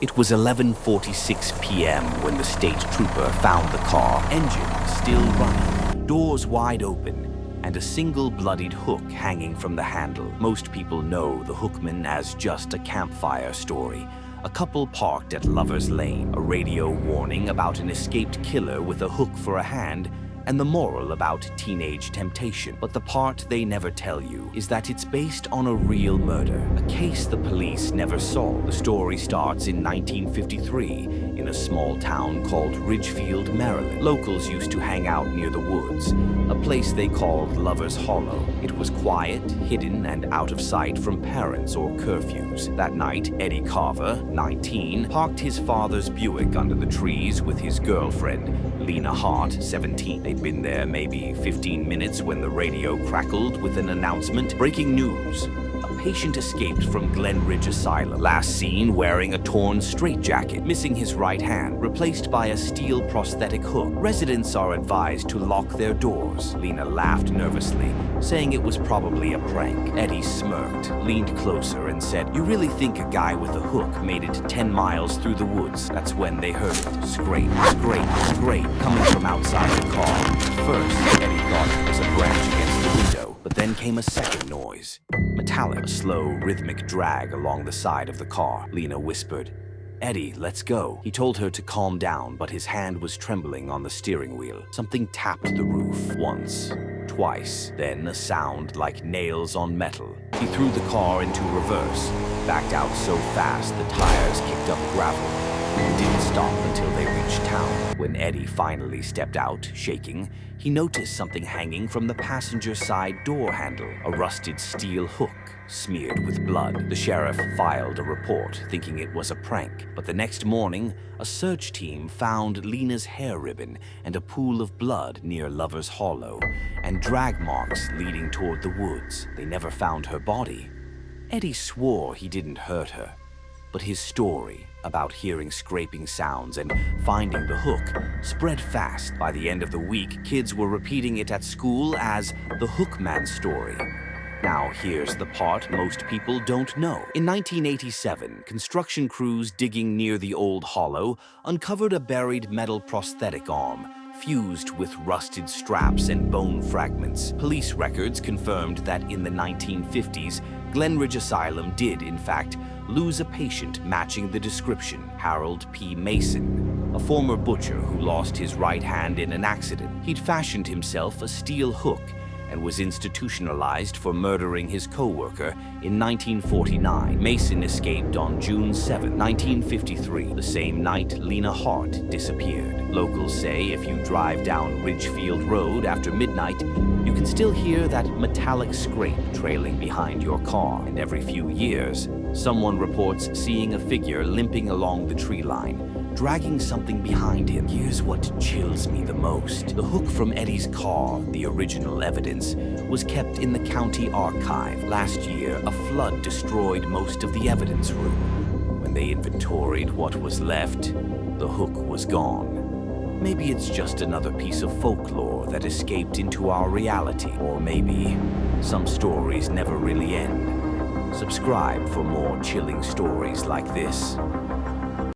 It was 11:46 p.m. when the state trooper found the car, engine still running, doors wide open, and a single bloodied hook hanging from the handle. Most people know the Hookman as just a campfire story. A couple parked at Lover's Lane, a radio warning about an escaped killer with a hook for a hand, and the moral about teenage temptation. But the part they never tell you is that it's based on a real murder, a case the police never solved. The story starts in 1953 in a small town called Ridgefield, Maryland. Locals used to hang out near the woods, a place they called Lover's Hollow. It was quiet, hidden, and out of sight from parents or curfews. That night, Eddie Carver, 19, parked his father's Buick under the trees with his girlfriend, Lena Hart, 17. They'd been there maybe 15 minutes when the radio crackled with an announcement. Breaking news. A patient escaped from Glenridge Asylum. Last seen wearing a torn straitjacket, missing his right hand, replaced by a steel prosthetic hook. Residents are advised to lock their doors. Lena laughed nervously, saying it was probably a prank. Eddie smirked, leaned closer, and said, "You really think a guy with a hook made it 10 miles through the woods?" That's when they heard it. Scrape, scrape, scrape, coming from outside the car. First, Eddie thought it was a branch against the window, but then came a second noise. Metallic, a slow, rhythmic drag along the side of the car. Lena whispered, "Eddie, let's go." He told her to calm down, but his hand was trembling on the steering wheel. Something tapped the roof once, twice, then a sound like nails on metal. He threw the car into reverse, backed out so fast the tires kicked up gravel, and didn't stop until they reached town. When Eddie finally stepped out, shaking, he noticed something hanging from the passenger side door handle, a rusted steel hook smeared with blood. The sheriff filed a report, thinking it was a prank, but the next morning, a search team found Lena's hair ribbon and a pool of blood near Lover's Hollow, and drag marks leading toward the woods. They never found her body. Eddie swore he didn't hurt her, but his story about hearing scraping sounds and finding the hook spread fast. By the end of the week, kids were repeating it at school as the Hookman story. Now here's the part most people don't know. In 1987, construction crews digging near the old hollow uncovered a buried metal prosthetic arm, fused with rusted straps and bone fragments. Police records confirmed that in the 1950s, Glenridge Asylum did, in fact, lose a patient matching the description, Harold P. Mason, a former butcher who lost his right hand in an accident. He'd fashioned himself a steel hook and was institutionalized for murdering his co-worker in 1949. Mason escaped on June 7, 1953, the same night Lena Hart disappeared. Locals say if you drive down Ridgefield Road after midnight, you can still hear that metallic scrape trailing behind your car. And every few years, someone reports seeing a figure limping along the tree line, dragging something behind him. Here's what chills me the most. The hook from Eddie's car, the original evidence, was kept in the county archive. Last year, a flood destroyed most of the evidence room. When they inventoried what was left, the hook was gone. Maybe it's just another piece of folklore that escaped into our reality. Or maybe some stories never really end. Subscribe for more chilling stories like this.